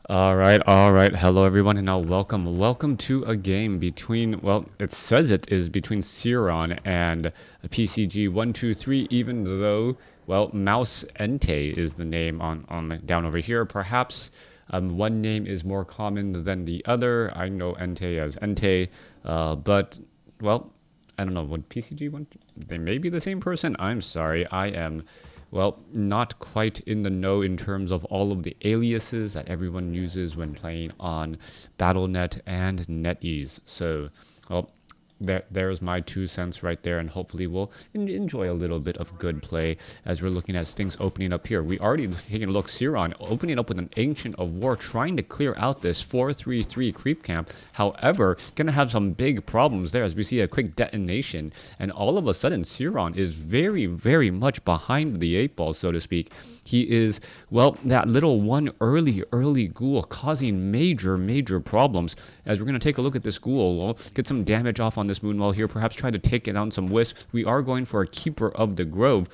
All right. Hello, everyone, and now welcome to a game between. Well, it says it is between Ceron and pcg123. Even though, well, Mouse Entei is the name down over here. Perhaps one name is more common than the other. I know Entei as Entei, but well, I don't know. Would PCG one? They may be the same person. I'm sorry. I am, well, not quite in the know in terms of all of the aliases that everyone uses when playing on BattleNet and NetEase. So, well, there's my 2 cents right there, and hopefully we'll enjoy a little bit of good play as we're looking at things opening up here. We already taking a look, Ceron opening up with an Ancient of War, trying to clear out this 433 creep camp. However, gonna have some big problems there as we see a quick detonation, and all of a sudden Ceron is very much behind the 8 ball, so to speak. He is, well, that little one early ghoul causing major problems. As we're going to take a look at this ghoul, we'll get some damage off on this Moonwell here, perhaps try to take it down some wisps. We are going for a Keeper of the Grove,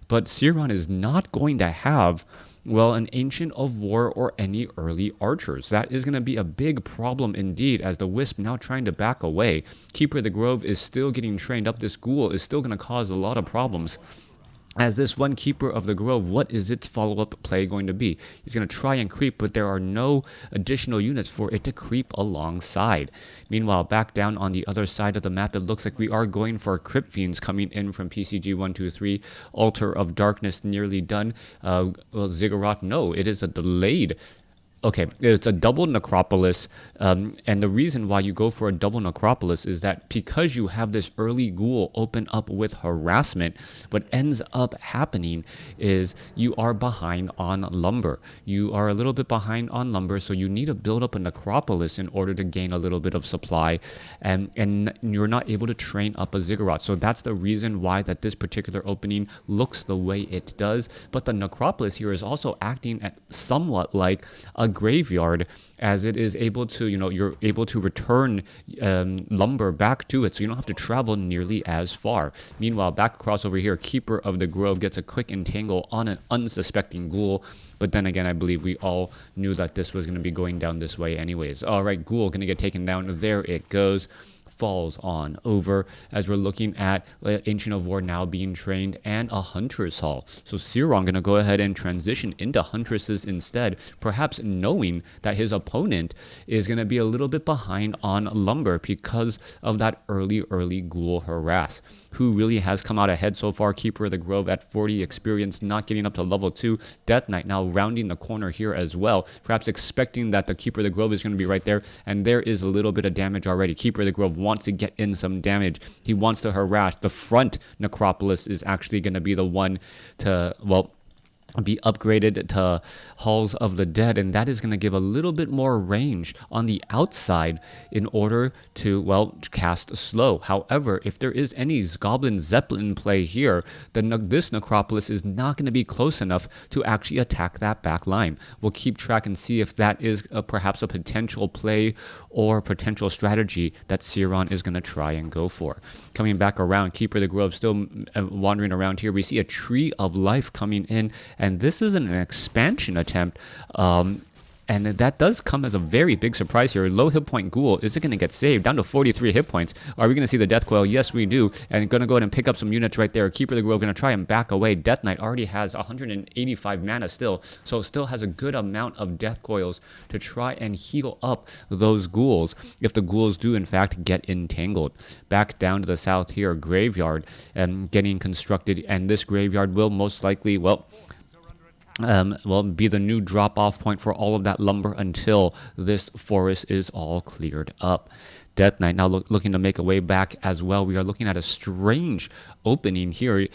but Ceron is not going to have, well, an Ancient of War or any early archers. That is going to be a big problem indeed, as the Wisp now trying to back away. Keeper of the Grove is still getting trained up. This ghoul is still going to cause a lot of problems. As this one Keeper of the Grove, what is its follow-up play going to be? He's going to try and creep, but there are no additional units for it to creep alongside. Meanwhile, back down on the other side of the map, it looks like we are going for Crypt Fiends coming in from pcg123. Altar of Darkness nearly done. Well, Ziggurat, no, it is a delayed. Okay, it's a double necropolis, and the reason why you go for a double necropolis is that because you have this early ghoul open up with harassment, what ends up happening is you are behind on lumber. You are a little bit behind on lumber, so you need to build up a necropolis in order to gain a little bit of supply, and you're not able to train up a ziggurat. So that's the reason why that this particular opening looks the way it does. But the necropolis here is also acting at somewhat like a graveyard, as it is able to, you're able to return lumber back to it, so you don't have to travel nearly as far. Meanwhile, back across over here, Keeper of the Grove gets a quick entangle on an unsuspecting ghoul, but then again, I believe we all knew that this was going to be going down this way anyways. All right, ghoul going to get taken down. There it goes. Falls on over, as we're looking at Ancient of War now being trained and a Hunter's Hall. So Ceron going to go ahead and transition into Huntresses instead, perhaps knowing that his opponent is going to be a little bit behind on lumber because of that early ghoul harass. Who really has come out ahead so far? Keeper of the Grove at 40 experience, not getting up to level 2. Death Knight now rounding the corner here as well, perhaps expecting that the Keeper of the Grove is going to be right there, and there is a little bit of damage already. Keeper of the Grove wants to get in some damage. He wants to harass. The front necropolis is actually going to be the one to, well, be upgraded to Halls of the Dead, and that is going to give a little bit more range on the outside in order to, well, cast slow. However, if there is any Goblin Zeppelin play here, then this necropolis is not going to be close enough to actually attack that back line. We'll keep track and see if that is perhaps a potential play or potential strategy that Ceron is going to try and go for. Coming back around, Keeper of the Grove still wandering around here. We see a Tree of Life coming in, and this is an expansion attempt. And that does come as a very big surprise here. Low hit point ghoul, is it going to get saved? Down to 43 hit points. Are we going to see the Death Coil? Yes, we do. And going to go ahead and pick up some units right there. Keeper of the Grove going to try and back away. Death Knight already has 185 mana still, so still has a good amount of Death Coils to try and heal up those ghouls if the ghouls do in fact get entangled. Back down to the south here, Graveyard getting constructed, and this graveyard will most likely, well, be the new drop-off point for all of that lumber until this forest is all cleared up. Death Knight now looking to make a way back as well. We are looking at a strange opening here,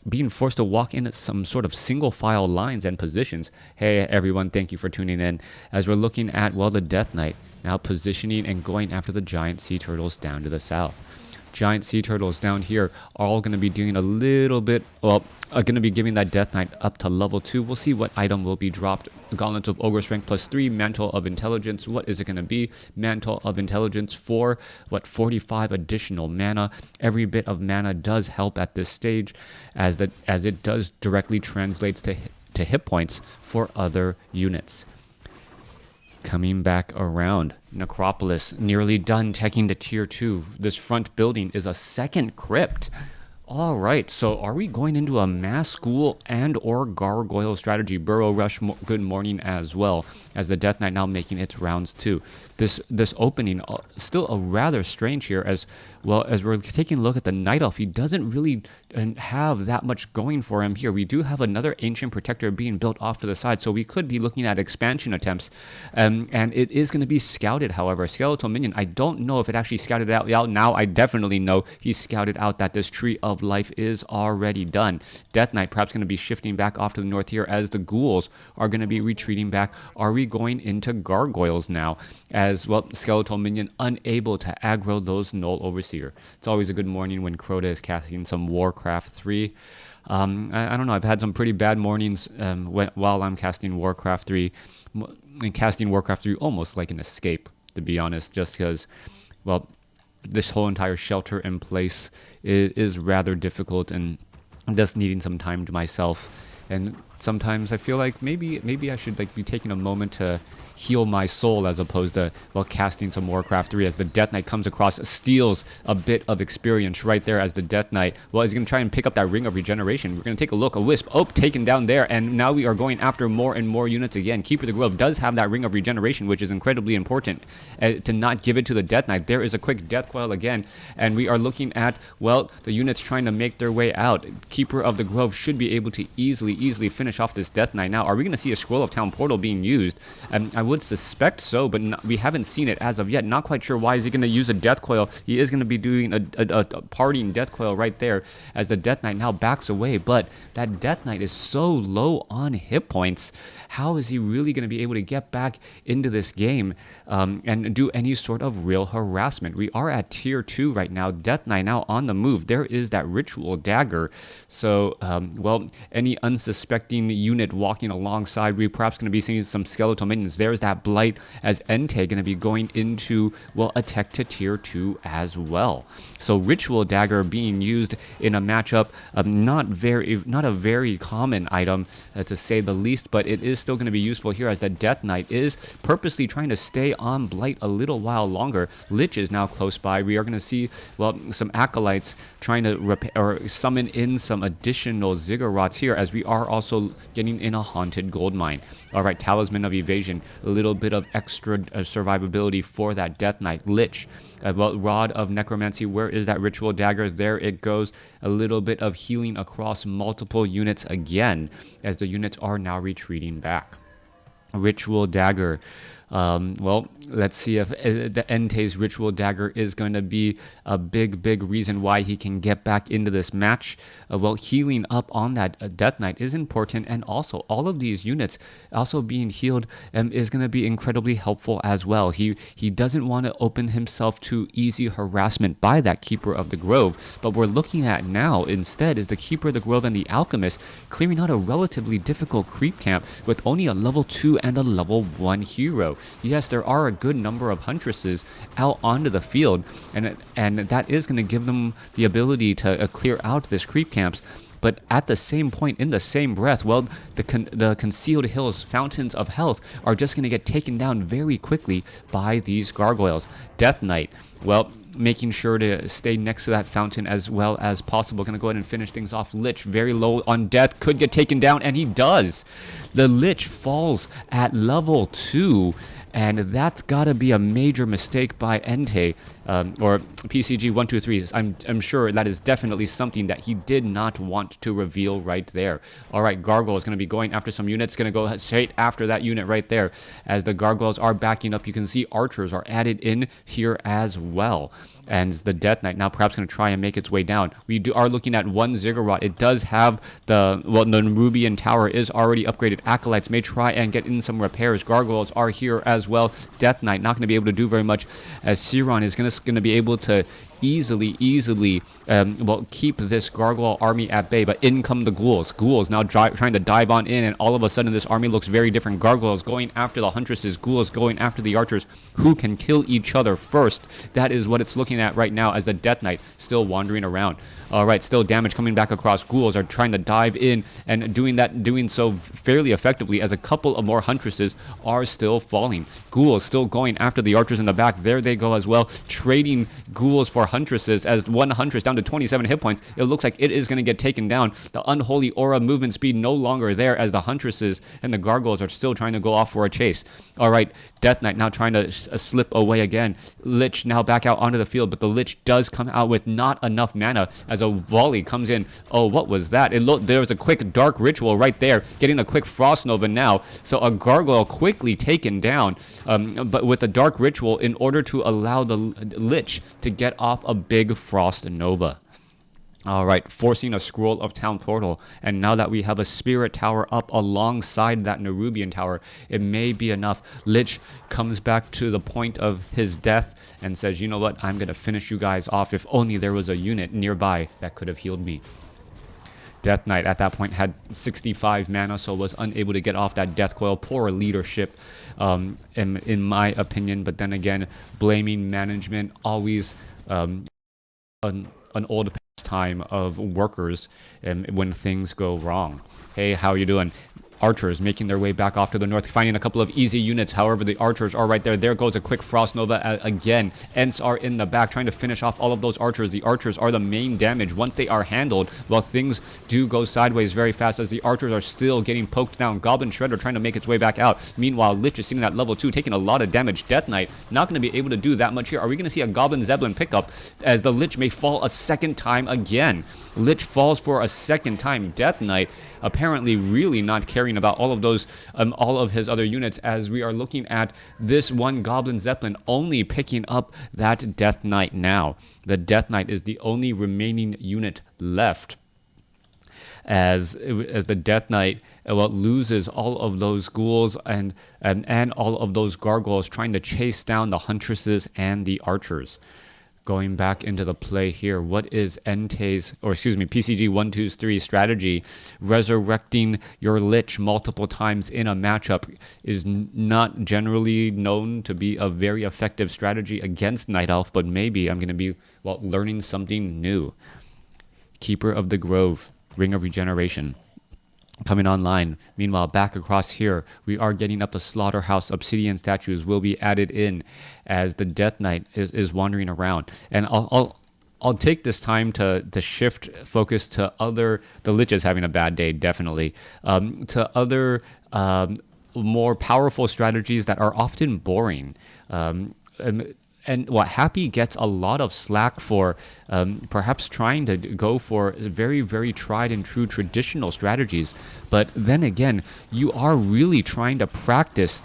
being forced to walk in some sort of single file lines and positions. Hey everyone, thank you for tuning in. As we're looking at, well, the Death Knight now positioning and going after the giant sea turtles down to the south. Giant sea turtles down here are all going to be doing a little bit, well, are going to be giving that Death Knight up to level 2. We'll see what item will be dropped. Gauntlets of Ogre Strength +3, Mantle of Intelligence. What is it going to be? Mantle of Intelligence for, 45 additional mana. Every bit of mana does help at this stage, as it does directly translates to hit points for other units. Coming back around, Necropolis nearly done taking the tier 2. This front building is a second crypt. All right, so are we going into a mass school and or gargoyle strategy? Burrow Rush, good morning as well, as the Death Knight now making its rounds too. This opening still a rather strange here, as well as we're taking a look at the Night Elf. He doesn't really have that much going for him here. We do have another Ancient Protector being built off to the side, so we could be looking at expansion attempts, and it is going to be scouted. However, Skeletal Minion, I don't know if it actually scouted out. Now I definitely know he scouted out that this Tree of Life is already done. Death Knight perhaps going to be shifting back off to the north here, as the ghouls are going to be retreating back. Are we going into gargoyles now, as well? Skeletal Minion unable to aggro those Null Overseer. It's always a good morning when Crota is casting some WarCraft 3. I don't know, I've had some pretty bad mornings while I'm casting WarCraft 3, and casting WarCraft 3 almost like an escape, to be honest, just because, well, this whole entire shelter in place is rather difficult, and I'm just needing some time to myself. And sometimes I feel like maybe I should be taking a moment to heal my soul, as opposed to, well, casting some Warcraft 3, as the Death Knight comes across, steals a bit of experience right there, as the Death Knight, well, is going to try and pick up that Ring of Regeneration. We're going to take a look. A Wisp, taken down there, and now we are going after more and more units again. Keeper of the Grove does have that Ring of Regeneration, which is incredibly important to not give it to the Death Knight. There is a quick Death Coil again, and we are looking at, well, the units trying to make their way out. Keeper of the Grove should be able to easily finish off this Death Knight. Now, are we going to see a Scroll of Town portal being used? I would suspect so, but we haven't seen it as of yet. Not quite sure why is he going to use a Death Coil. He is going to be doing a parting Death Coil right there, as the Death Knight now backs away. But that Death Knight is so low on hit points. How is he really going to be able to get back into this game and do any sort of real harassment? We are at tier 2 right now. Death Knight now on the move. There is that Ritual Dagger. So, well, any unsuspecting unit walking alongside, we're perhaps going to be seeing some Skeletal Minions. There's that Blight, as Entei going to be going into, well, a tech to tier 2 as well. So Ritual Dagger being used in a matchup, not a very common item to say the least, but it is still going to be useful here, as the Death Knight is purposely trying to stay on Blight a little while longer. Lich is now close by. We are going to see, well, some Acolytes trying to repair or summon in some additional Ziggurats here, as we are also getting in a Haunted Gold Mine. All right, Talisman of Evasion, a little bit of extra survivability for that Death Knight. Lich, well, Rod of Necromancy, where is that Ritual Dagger? There it goes. A little bit of healing across multiple units again, as the units are now retreating back. Ritual Dagger. Well, let's see if the Entei's Ritual Dagger is going to be a big reason why he can get back into this match. Well, healing up on that Death Knight is important, and also all of these units also being healed is going to be incredibly helpful as well. He doesn't want to open himself to easy harassment by that Keeper of the Grove, but we're looking at now instead is the Keeper of the Grove and the Alchemist clearing out a relatively difficult creep camp with only a level 2 and a level 1 hero. Yes, there are a good number of Huntresses out onto the field, and that is going to give them the ability to clear out this creep camps. But at the same point, in the same breath, well, the Concealed Hills Fountains of Health are just going to get taken down very quickly by these gargoyles. Death Knight, well, making sure to stay next to that fountain as well as possible. Going to go ahead and finish things off. Lich, very low on death, could get taken down, and he does. The Lich falls at level 2, and that's got to be a major mistake by Entei, or pcg123. I'm sure that is definitely something that he did not want to reveal right there. All right, Gargoyle is going to be going after some units. Going to go straight after that unit right there. As the Gargoyles are backing up, you can see archers are added in here as well. And the Death Knight now perhaps going to try and make its way down. We are looking at one Ziggurat. It does have the Rubian Tower is already upgraded. Acolytes may try and get in some repairs. Gargoyles are here as well. Death Knight not going to be able to do very much, as Ceron is going to be able to easily, well, keep this gargoyle army at bay. But in come the ghouls. Ghouls now trying to dive on in, and all of a sudden this army looks very different. Gargoyles going after the huntresses, ghouls going after the archers. Who can kill each other first? That is what it's looking at right now, as the Death Knight still wandering around. All right, still damage coming back across. Ghouls are trying to dive in and doing so fairly effectively, as a couple of more huntresses are still falling. Ghouls still going after the archers in the back. There they go as well, trading ghouls for huntresses, as one huntress down to 27 hit points. It looks like it is going to get taken down. The unholy aura movement speed no longer there, as the huntresses and the gargoyles are still trying to go off for a chase. All right, Death Knight now trying to slip away again. Lich now back out onto the field, but the Lich does come out with not enough mana, as a volley comes in. Oh, what was that? There was a quick dark ritual right there, getting a quick frost nova now. So a gargoyle quickly taken down, but with the dark ritual, in order to allow the Lich to get off a big frost nova. All right, forcing a scroll of town portal, and now that we have a spirit tower up alongside that Nerubian tower, it may be enough. Lich comes back to the point of his death and says, you know what, I'm gonna finish you guys off. If only there was a unit nearby that could have healed me. Death Knight at that point had 65 mana, so was unable to get off that death coil. Poor leadership, in my opinion. But then again, blaming management, always an old time of workers when things go wrong. Hey, how you doing? Archers making their way back off to the north, finding a couple of easy units. However, the archers are right there. There goes a quick frost nova again. Ents are in the back trying to finish off all of those archers. The archers are the main damage. Once they are handled, well, things do go sideways very fast, as the archers are still getting poked down. Goblin Shredder trying to make its way back out. Meanwhile, Lich is sitting at level 2, taking a lot of damage. Death Knight not going to be able to do that much here. Are we going to see a Goblin Zeppelin pickup, as the Lich may fall a second time again? Lich falls for a second time. Death Knight apparently really not caring about all of his other units, as we are looking at this one Goblin Zeppelin only picking up that Death Knight now. The Death Knight is the only remaining unit left, as the Death Knight loses all of those ghouls and all of those gargoyles trying to chase down the huntresses and the archers. Going back into the play here, what is pcg123 strategy? Resurrecting your Lich multiple times in a matchup is not generally known to be a very effective strategy against Night Elf, but maybe I'm going to be learning something new. Keeper of the Grove, Ring of Regeneration coming online. Meanwhile, back across here, we are getting up the slaughterhouse. Obsidian statues will be added in, as the Death Knight is wandering around. And I'll take this time to shift focus to the Lich is having a bad day, definitely, to other more powerful strategies that are often boring. And what Happy gets a lot of slack for, perhaps trying to go for very, very tried and true traditional strategies. But then again, you are really trying to practice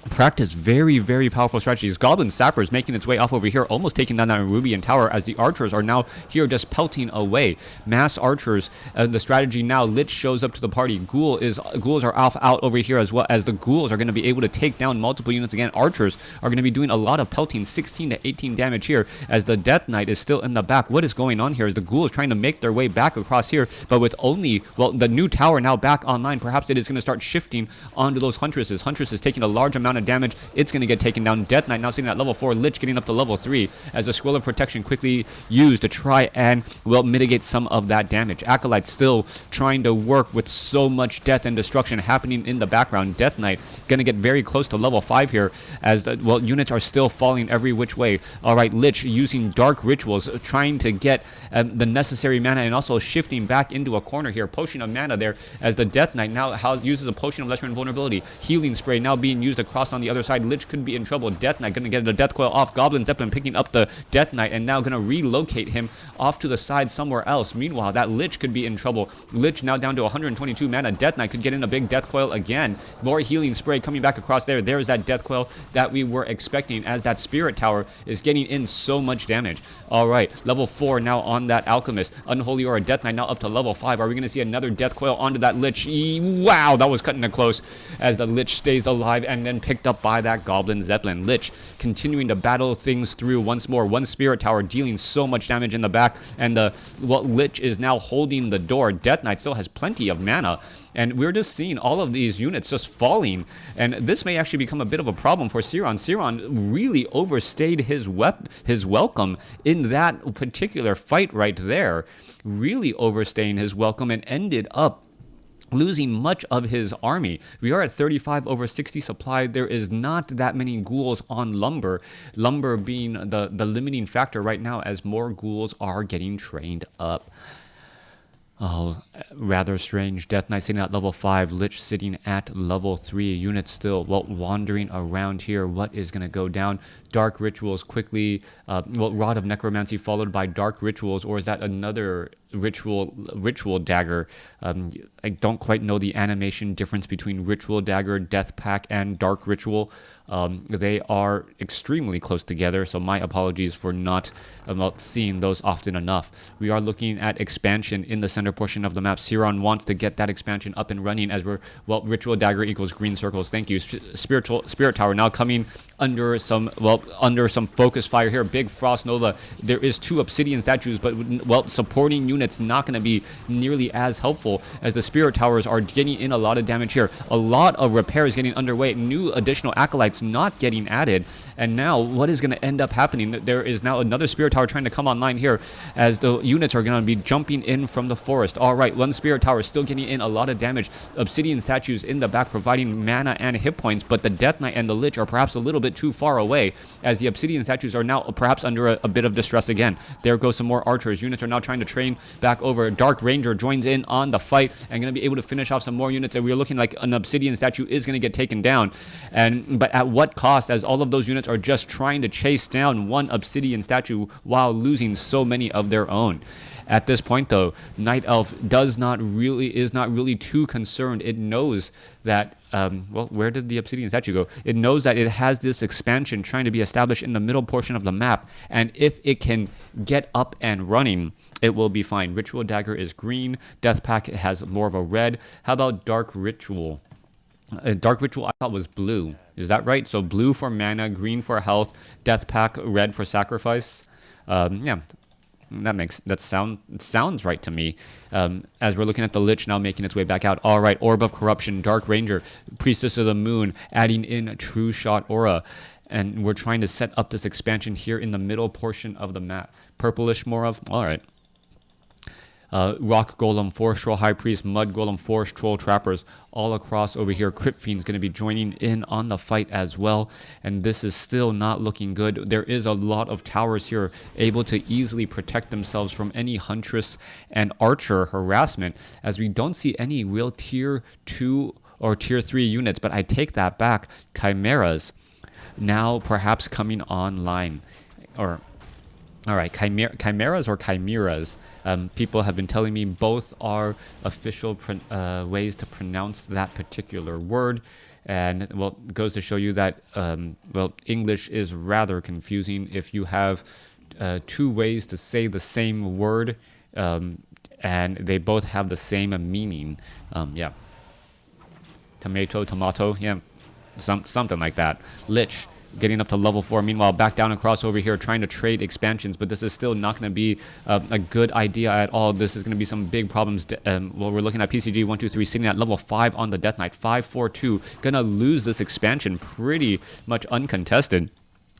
very, very powerful strategies. Goblin Sappers making its way off over here, almost taking down that Nerubian tower, as the archers are now here just pelting away. Mass archers, the strategy now, Lich shows up to the party. Ghouls are out over here, as well as the ghouls are going to be able to take down multiple units again. Archers are going to be doing a lot of pelting, 16 to 18 damage here, as the Death Knight is still in the back. What is going on here is the ghouls trying to make their way back across here, but with only, the new tower now back online, perhaps it is going to start shifting onto those huntresses. Huntresses taking a large amount of damage. It's going to get taken down. Death Knight now sitting at level 4. Lich getting up to level 3, as the Scroll of Protection quickly used to try and mitigate some of that damage. Acolyte still trying to work with so much death and destruction happening in the background. Death Knight going to get very close to level 5 here, as units are still falling every which way. All right, Lich using dark rituals, trying to get the necessary mana, and also shifting back into a corner here. Potion of mana there, as the Death Knight now uses a Potion of Lesser Invulnerability. Healing Spray now being used across on the other side. Lich could be in trouble. Death Knight going to get the Death Coil off. Goblin Zeppelin picking up the Death Knight and now going to relocate him off to the side somewhere else. Meanwhile, that Lich could be in trouble. Lich now down to 122 mana. Death Knight could get in a big Death Coil again. More Healing Spray coming back across there. There's that Death Coil that we were expecting, as that Spirit Tower is getting in so much damage. All right, level 4 now on that Alchemist. Unholy Aura. Death Knight now up to level 5. Are we going to see another Death Coil onto that Lich? Wow, that was cutting it close, as the Lich stays alive and then picks picked up by that Goblin Zeppelin. Lich continuing to battle things through once more. One Spirit Tower dealing so much damage in the back, and Lich is now holding the door. Death Knight still has plenty of mana, and we're just seeing all of these units just falling, and this may actually become a bit of a problem for Ceron. Ceron really overstayed his welcome in that particular fight right there, really overstaying his welcome, and ended up losing much of his army. We are at 35 over 60 supply. There is not that many ghouls on lumber. Lumber being the limiting factor right now, as more ghouls are getting trained up. Oh, rather strange. Death Knight sitting at level 5, Lich sitting at level 3. Units still, well, wandering around here. What is going to go down? Dark Rituals quickly, Rod of Necromancy followed by Dark Rituals, or is that another ritual dagger? I don't quite know the animation difference between Ritual Dagger, Death Pack, and Dark Ritual. They are extremely close together, so my apologies for not seeing those often enough. We are looking at expansion in the center portion of the map. Ceron wants to get that expansion up and running, as we're, well, Ritual Dagger equals green circles. Thank you. Spirit Tower now coming under some focus fire here. Big Frost Nova. There is 2 Obsidian statues, but, well, supporting units not going to be nearly as helpful, as the Spirit Towers are getting in a lot of damage here. A lot of repairs getting underway. New additional acolytes not getting added, and now what is going to end up happening? There is now another Spirit Tower trying to come online here, as the units are going to be jumping in from the forest. All right, one Spirit Tower still getting in a lot of damage. Obsidian statues in the back providing mana and hit points, but the Death Knight and the Lich are perhaps a little bit too far away, as the Obsidian statues are now perhaps under a bit of distress again. There goes some more archers. Units are now trying to train back over. Dark Ranger joins in on the fight and going to be able to finish off some more units, and we're looking like an Obsidian statue is going to get taken down. But at what cost, as all of those units are just trying to chase down one Obsidian statue while losing so many of their own. At this point, though, Night Elf is not really too concerned. It knows that, well, where did the Obsidian statue go? It knows that it has this expansion trying to be established in the middle portion of the map, and if it can get up and running, it will be fine. Ritual Dagger is green. Death Pack has more of a red. How about Dark Ritual? Dark Ritual I thought was blue. Is that right? So blue for mana, green for health, Death Pack, red for sacrifice. Yeah. That sounds right to me. As we're looking at the Lich now making its way back out. All right, Orb of Corruption, Dark Ranger, Priestess of the Moon, adding in True Shot Aura. And we're trying to set up this expansion here in the middle portion of the map. Purplish more of, all right. Rock Golem, Forest Troll High Priest, Mud Golem, Forest Troll Trappers, all across over here. Crypt Fiend's going to be joining in on the fight as well, and this is still not looking good. There is a lot of towers here able to easily protect themselves from any Huntress and Archer harassment, as we don't see any real Tier 2 or Tier 3 units, but I take that back. Chimeras now perhaps coming online. Or, all right, chimeras or chimeras. People have been telling me both are official ways to pronounce that particular word. And, well, it goes to show you that, well, English is rather confusing if you have 2 ways to say the same word, and they both have the same meaning. Yeah. Tomato, yeah. Something like that. Lich getting up to level 4. Meanwhile, back down across over here trying to trade expansions, but this is still not going to be a good idea at all. This is going to be some big problems. Well, we're looking at pcg123 sitting at level 5 on the Death Knight. 542. Going to lose this expansion pretty much uncontested.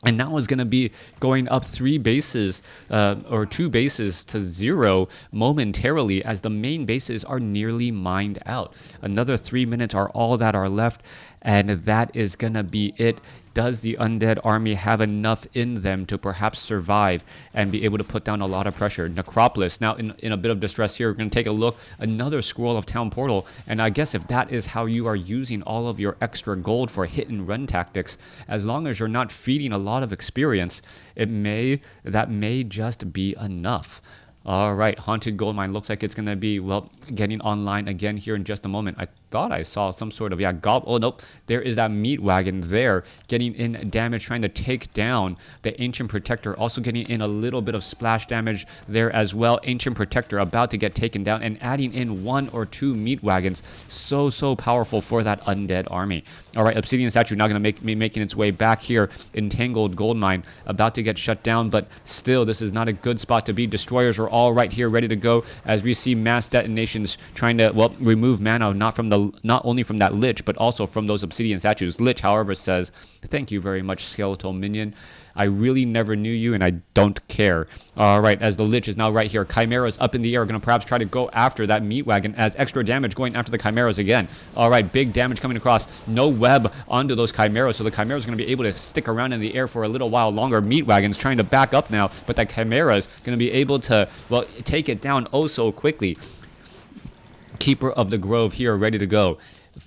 And now is going to be going up 3 bases or 2 bases to 0 momentarily, as the main bases are nearly mined out. Another 3 minutes are all that are left, and that is going to be it. Does the undead army have enough in them to perhaps survive and be able to put down a lot of pressure? Necropolis now in a bit of distress here. We're going to take a look. Another Scroll of Town Portal. And I guess if that is how you are using all of your extra gold for hit and run tactics, as long as you're not feeding a lot of experience, that may just be enough. All right, Haunted Gold Mine looks like it's going to be, well, getting online again here in just a moment. I thought I saw some sort of, yeah, oh, nope. There is that meat wagon there getting in damage, trying to take down the Ancient Protector. Also getting in a little bit of splash damage there as well. Ancient Protector about to get taken down and adding in 1 or 2 meat wagons. So powerful for that undead army. All right, Obsidian Statue now going to be making its way back here. Entangled Gold Mine about to get shut down, but still this is not a good spot to be. Destroyers are all right here ready to go as we see mass detonations trying to, well, remove mana not only from that Lich but also from those Obsidian Statues. Lich, however, says, "Thank you very much, skeletal minion. I really never knew you, and I don't care." All right, as the Lich is now right here. Chimeras up in the air, going to perhaps try to go after that meat wagon as extra damage going after the Chimeras again. All right, big damage coming across. No web onto those Chimeras, so the Chimeras are going to be able to stick around in the air for a little while longer. Meat wagon's trying to back up now, but that Chimera's going to be able to, well, take it down oh so quickly. Keeper of the Grove here, ready to go.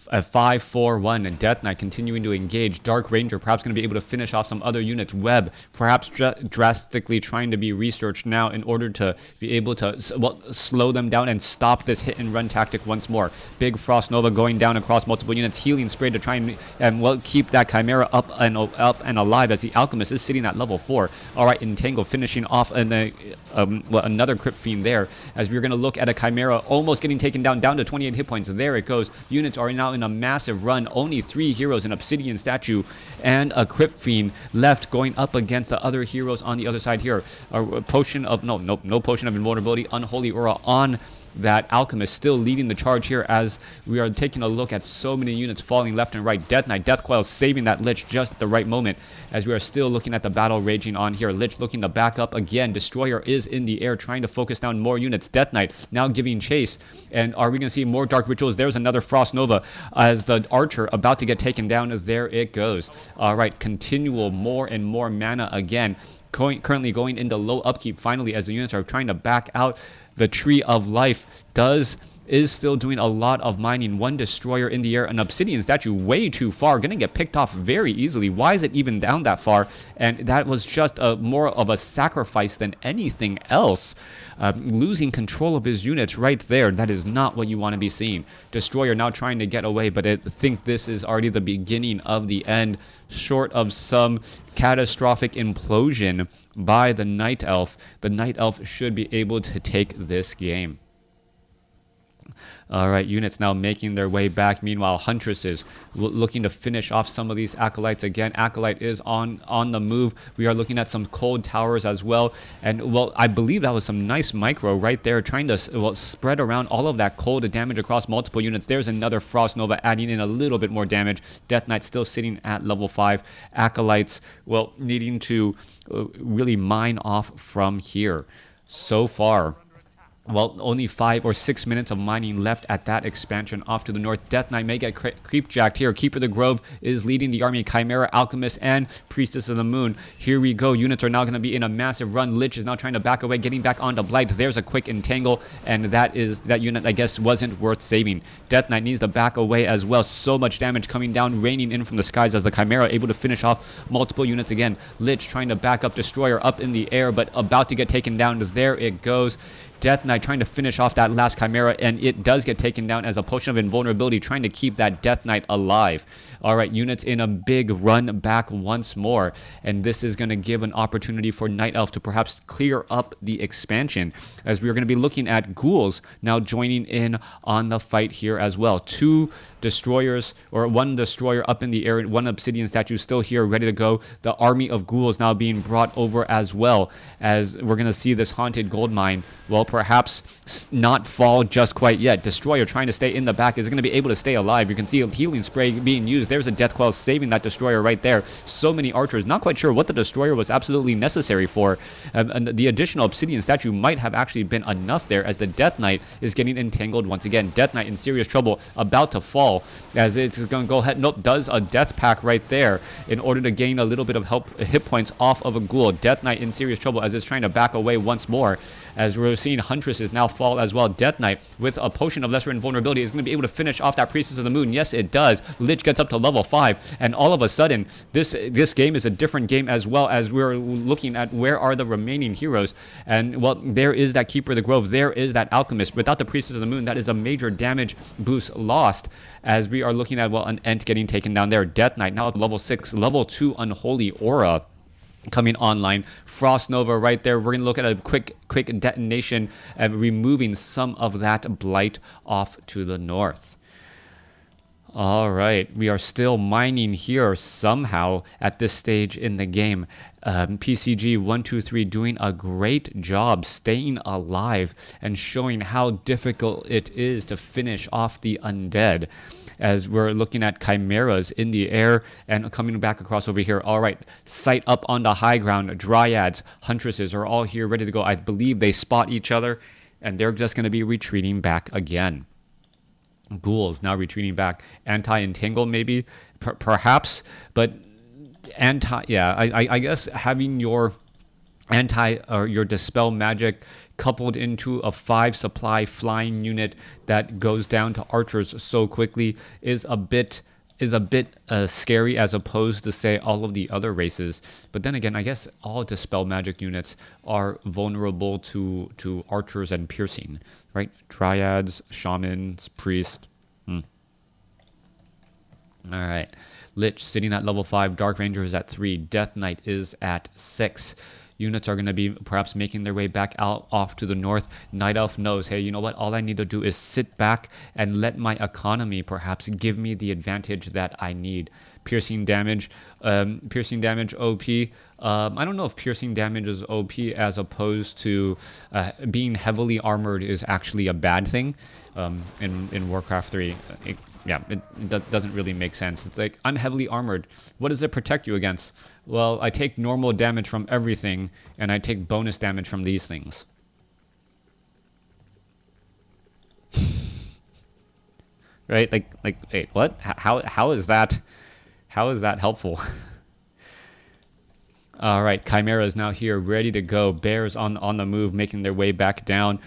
A 5-4-1 and Death Knight continuing to engage. Dark Ranger perhaps going to be able to finish off some other units. Web perhaps drastically trying to be researched now in order to be able to, well, slow them down and stop this hit and run tactic once more. Big Frost Nova going down across multiple units. Healing Spray to try and well, keep that Chimera up and alive as the Alchemist is sitting at level 4. All right, Entangle finishing off well, another Crypt Fiend there as we're going to look at a Chimera almost getting taken down to 28 hit points. There it goes. Units are now in a massive run. Only 3 heroes, an Obsidian Statue and a Crypt Fiend left going up against the other heroes on the other side here. A potion of no potion of invulnerability, Unholy Aura on that Alchemist, still leading the charge here as we are taking a look at so many units falling left and right. Death Knight, Death Coil saving that Lich just at the right moment as we are still looking at the battle raging on here. Lich looking to back up again. Destroyer is in the air trying to focus down more units. Death Knight now giving chase, and are we going to see more Dark Rituals? There's another Frost Nova as the Archer about to get taken down. There it goes. All right, continual more and more mana again. Currently going into low upkeep finally as the units are trying to back out. The Tree of Life is still doing a lot of mining. 1 Destroyer in the air, an Obsidian Statue way too far, gonna get picked off very easily. Why is it even down that far? And that was just more of a sacrifice than anything else. Losing control of his units right there. That is not what you want to be seeing. Destroyer now trying to get away, but I think this is already the beginning of the end, short of some catastrophic implosion by the Night Elf. The Night Elf should be able to take this game. All right, units now making their way back. Meanwhile, Huntress is looking to finish off some of these Acolytes again. Acolyte is on the move. We are looking at some cold towers as well. And, well, I believe that was some nice micro right there, trying to, well, spread around all of that cold damage across multiple units. There's another Frost Nova adding in a little bit more damage. Death Knight still sitting at level 5. Acolytes, well, needing to really mine off from here. So far, well, only 5 or 6 minutes of mining left at that expansion off to the north. Death Knight may get creep jacked here. Keeper of the Grove is leading the army. Chimera, Alchemist, and Priestess of the Moon. Here we go. Units are now going to be in a massive run. Lich is now trying to back away, getting back onto Blight. There's a quick entangle, and that unit, I guess, wasn't worth saving. Death Knight needs to back away as well. So much damage coming down, raining in from the skies as the Chimera able to finish off multiple units again. Lich trying to back up. Destroyer up in the air, but about to get taken down. There it goes. Death Knight trying to finish off that last Chimera, and it does get taken down as a potion of invulnerability, trying to keep that Death Knight alive. All right, units in a big run back once more, and this is going to give an opportunity for Night Elf to perhaps clear up the expansion, as we are going to be looking at ghouls now joining in on the fight here as well. 2 destroyers, or 1 destroyer up in the air, 1 Obsidian Statue still here ready to go. The army of ghouls now being brought over as well, as we're going to see this haunted gold mine, well, perhaps not fall just quite yet. Destroyer trying to stay in the back. Is it going to be able to stay alive? You can see a healing spray being used. There's a Death Coil saving that Destroyer right there. So many archers. Not quite sure what the Destroyer was absolutely necessary for. And the additional Obsidian Statue might have actually been enough there, as the Death Knight is getting entangled once again. Death Knight in serious trouble, about to fall, as it's going to go ahead. Nope, does a Death Pack right there in order to gain a little bit of hit points off of a ghoul. Death Knight in serious trouble as it's trying to back away once more, as we're seeing Huntresses now fall as well. Death Knight with a potion of lesser invulnerability is going to be able to finish off that Priestess of the Moon. Yes, it does. Lich gets up to level 5, and all of a sudden, this game is a different game as well, as we're looking at where are the remaining heroes. And, well, there is that Keeper of the Grove. There is that Alchemist. Without the Priestess of the Moon, that is a major damage boost lost, as we are looking at, well, an Ent getting taken down there. Death Knight now at level 6, level 2 Unholy Aura coming online. Frost Nova right there. We're going to look at a quick detonation and removing some of that blight off to the north. All right, we are still mining here somehow at this stage in the game. pcg123 doing a great job staying alive and showing how difficult it is to finish off the undead, as we're looking at chimeras in the air and coming back across over here. All right, sight up on the high ground. Dryads, Huntresses are all here ready to go. I believe they spot each other, and they're just going to be retreating back again. Ghouls now retreating back. Anti-entangle maybe, perhaps, but I guess having your your dispel magic coupled into a 5 supply flying unit that goes down to archers so quickly is a bit scary, as opposed to, say, all of the other races. But then again, I guess all dispel magic units are vulnerable to archers and piercing, right? Dryads, shamans, priests. All right. Lich sitting at level 5. Dark Ranger is at 3. Death Knight is at 6. Units are going to be perhaps making their way back out off to the north. Night Elf knows, hey, you know what? All I need to do is sit back and let my economy perhaps give me the advantage that I need. Piercing damage OP. I don't know if piercing damage is OP, as opposed to being heavily armored is actually a bad thing in Warcraft 3. It doesn't really make sense. It's like, I'm heavily armored. What does it protect you against? Well, I take normal damage from everything, and I take bonus damage from these things. Right? Like, wait, what? How is that helpful? All right, Chimera is now here, ready to go. Bears on the move, making their way back down.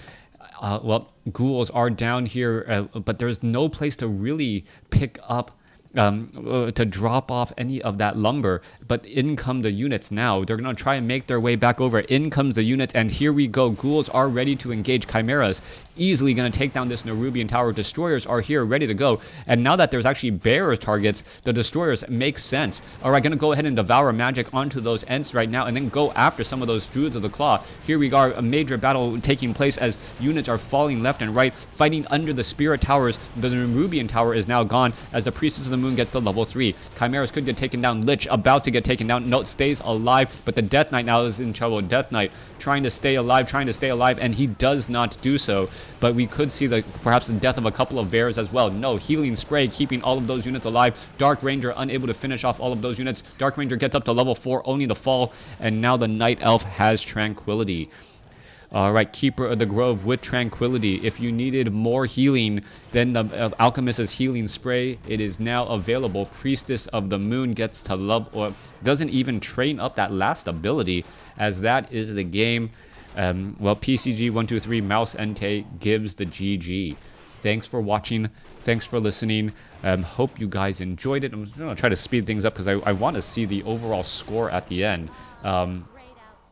Well, ghouls are down here, but there's no place to really pick up, to drop off any of that lumber. But in come the units now. They're going to try and make their way back over. In comes the units, and here we go. Ghouls are ready to engage. Chimeras easily going to take down this Nerubian tower. Destroyers are here, ready to go. And now that there's actually bears targets, the destroyers make sense. All right, going to go ahead and devour magic onto those Ents right now, and then go after some of those Druids of the Claw. Here we are, a major battle taking place as units are falling left and right, fighting under the Spirit Towers. The Nerubian tower is now gone as the Priestess of the Moon gets to level 3. Chimeras could get taken down. Lich about to get taken down. No, stays alive, but the Death Knight now is in trouble. Death Knight trying to stay alive, and he does not do so. But we could see perhaps the death of a couple of bears as well. No, healing spray keeping all of those units alive. Dark Ranger unable to finish off all of those units. Dark Ranger gets up to level 4 only to fall, and now the Night Elf has Tranquility. All right, Keeper of the Grove with Tranquility. If you needed more healing than the Alchemist's healing spray, it is now available. Priestess of the Moon gets to love, or doesn't even train up that last ability, as that is the game. Well, pcg123 Mouse Entei gives the GG. Thanks for watching. Thanks for listening. Hope you guys enjoyed it. I'm going to try to speed things up because I want to see the overall score at the end.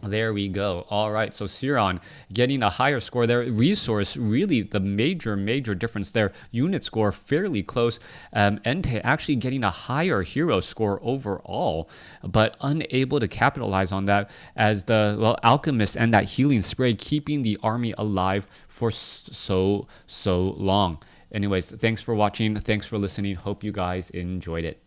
There we go. All right, so Ceron getting a higher score there. Resource, really the major difference there. Unit score fairly close. Entei actually getting a higher hero score overall, but unable to capitalize on that, as the Alchemist and that healing spray keeping the army alive for so long. Anyways, thanks for watching. Thanks for listening. Hope you guys enjoyed it.